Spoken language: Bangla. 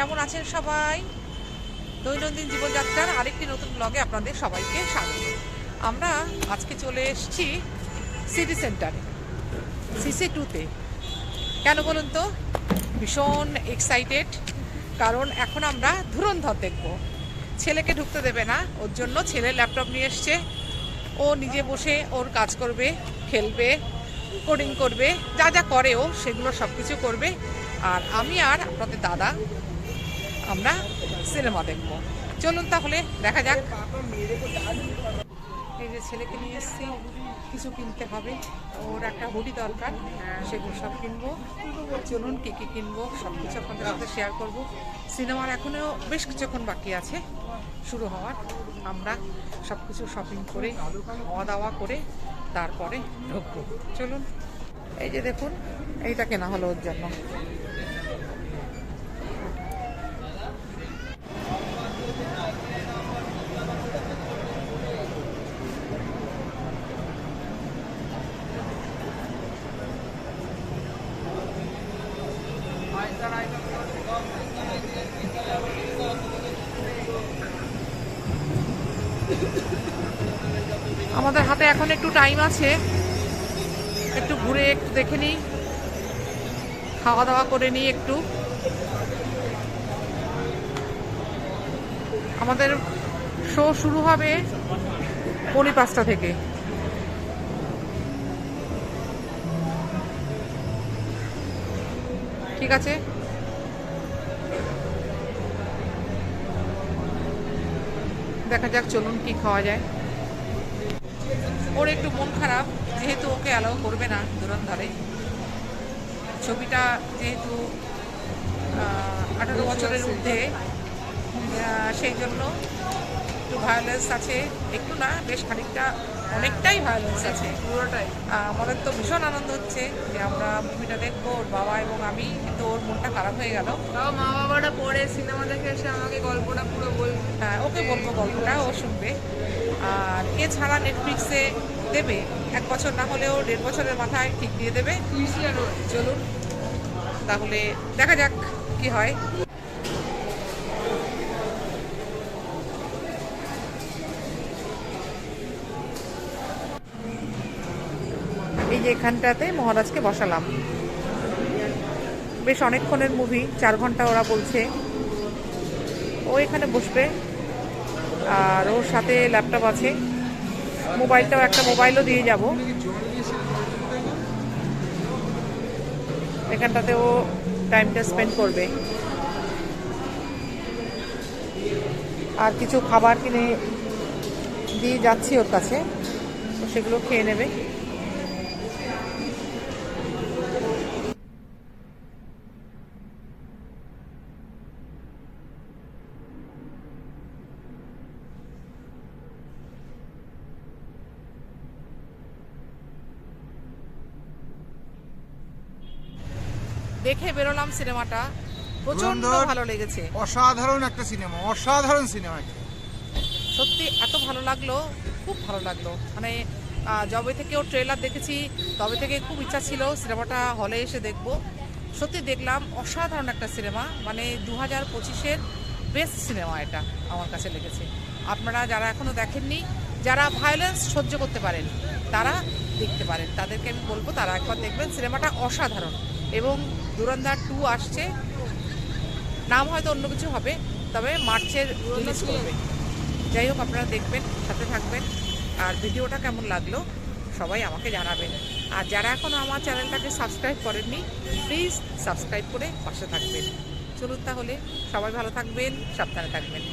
কেমন আছেন সবাই? দৈনন্দিন জীবনযাত্রার আরেকটি নতুন ব্লগে আপনাদের সবাইকে স্বাগত। আমরা আজকে চলে এসেছি সিটি সেন্টারে, CC2-তে। কেন বলুন তো? ভীষণ এক্সাইটেড, কারণ এখন আমরা ধুরন্ধর দেখব। ছেলেকে ঢুকতে দেবে না, ওর জন্য ছেলে ল্যাপটপ নিয়ে এসছে। ও নিজে বসে ওর কাজ করবে, খেলবে, কোডিং করবে, যা যা করে ও সেগুলো সব কিছু করবে। আর আমি আর আপনাদের দাদা আমরা সিনেমা দেখব। চলুন তাহলে দেখা যাক। এই যে ছেলেকে নিয়ে এসেছি, কিছু কিনতে হবে, ওর একটা হুডি দরকার, সেগুলো সব কিনবো। চলুন কী কী কিনবো সব কিছু আপনাদের সাথে শেয়ার করব। সিনেমার এখনও বেশ কিছুক্ষণ বাকি আছে শুরু হওয়ার। আমরা সব কিছু শপিং করে খাওয়া দাওয়া করে তারপরে ঢুকবো। চলুন। এই যে দেখুন, এইটা কেনা হলো ওর জন্য। আমাদের হাতে এখন একটু টাইম আছে, একটু ঘুরে একটু দেখে নিই, খাওয়া দাওয়া করে নিই একটু। আমাদের শো শুরু হবে 5:45 থেকে। ঠিক আছে, দেখা যাক। চলুন কি খাওয়া যায়। ওর একটু মন খারাপ, যেহেতু ওকে অ্যালাউ করবে না ধুরন্ধরে। ছবিটা যেহেতু 18 বছরের ঊর্ধ্বে, সেই জন্য একটু ভায়োলেন্স আছে। একটু না, বেশ খানিকটা, অনেকটাই ভায়োলেন্স আছে পুরোটাই। আমাদের তো ভীষণ আনন্দ হচ্ছে যে আমরা মুভিটা দেখবো, ওর বাবা এবং আমি। কিন্তু ওর মনটা খারাপ হয়ে গেল। তাও মা বাবাটা পরে সিনেমা দেখে এসে আমাকে গল্পটা পুরো বলবে। হ্যাঁ, ওকে বলবো গল্পটা, ও শুনবে। আর এছাড়া নেটফ্লিক্সে দেবে, 1 বছর না হলেও 1.5 বছরের মাথায় ঠিক দিয়ে দেবে। চলুন তাহলে দেখা যাক কি হয়। এই যে এখানটাতে মহারাজকে বসালাম। বেশ অনেকক্ষণের মুভি, 4 ঘন্টা ওরা বলছে। ও এখানে বসবে, আর ওর সাথে ল্যাপটপ আছে, মোবাইলটাও, একটা মোবাইলও দিয়ে যাব। এখানটাতে ও টাইমটা স্পেন্ড করবে। আর কিছু খাবার কিনে দিয়ে যাচ্ছি ওর কাছে, তো সেগুলো খেয়ে নেবে। দেখে বেরোলাম সিনেমাটা, প্রচন্ড ভালো লেগেছে। অসাধারণ একটা সিনেমা, অসাধারণ সিনেমা। সত্যি এত ভালো লাগলো, খুব ভালো লাগলো। মানে যবে থেকে ওর ট্রেলার দেখেছি তবে থেকে খুব ইচ্ছা ছিল সিনেমাটা হলে এসে দেখব। সত্যি দেখলাম, অসাধারণ একটা সিনেমা। মানে 2025-এর বেস্ট সিনেমা এটা আমার কাছে লেগেছে। আপনারা যারা এখনও দেখেননি, যারা ভায়োলেন্স সহ্য করতে পারেন তারা দেখতে পারেন, তাদেরকে আমি বলবো তারা একবার দেখবেন। সিনেমাটা অসাধারণ। এবং ধুরন্ধর 2 আসছে, নাম হয়তো অন্য কিছু হবে, তবে মার্চের রিলিজ করবে। যাই হোক, আপনারা দেখবেন, সাথে থাকবেন। আর ভিডিওটা কেমন লাগলো সবাই আমাকে জানাবেন। আর যারা এখনও আমার চ্যানেলটাকে সাবস্ক্রাইব করেননি, প্লিজ সাবস্ক্রাইব করে পাশে থাকবেন। চলুন তাহলে, সবাই ভালো থাকবেন, সাবধানে থাকবেন।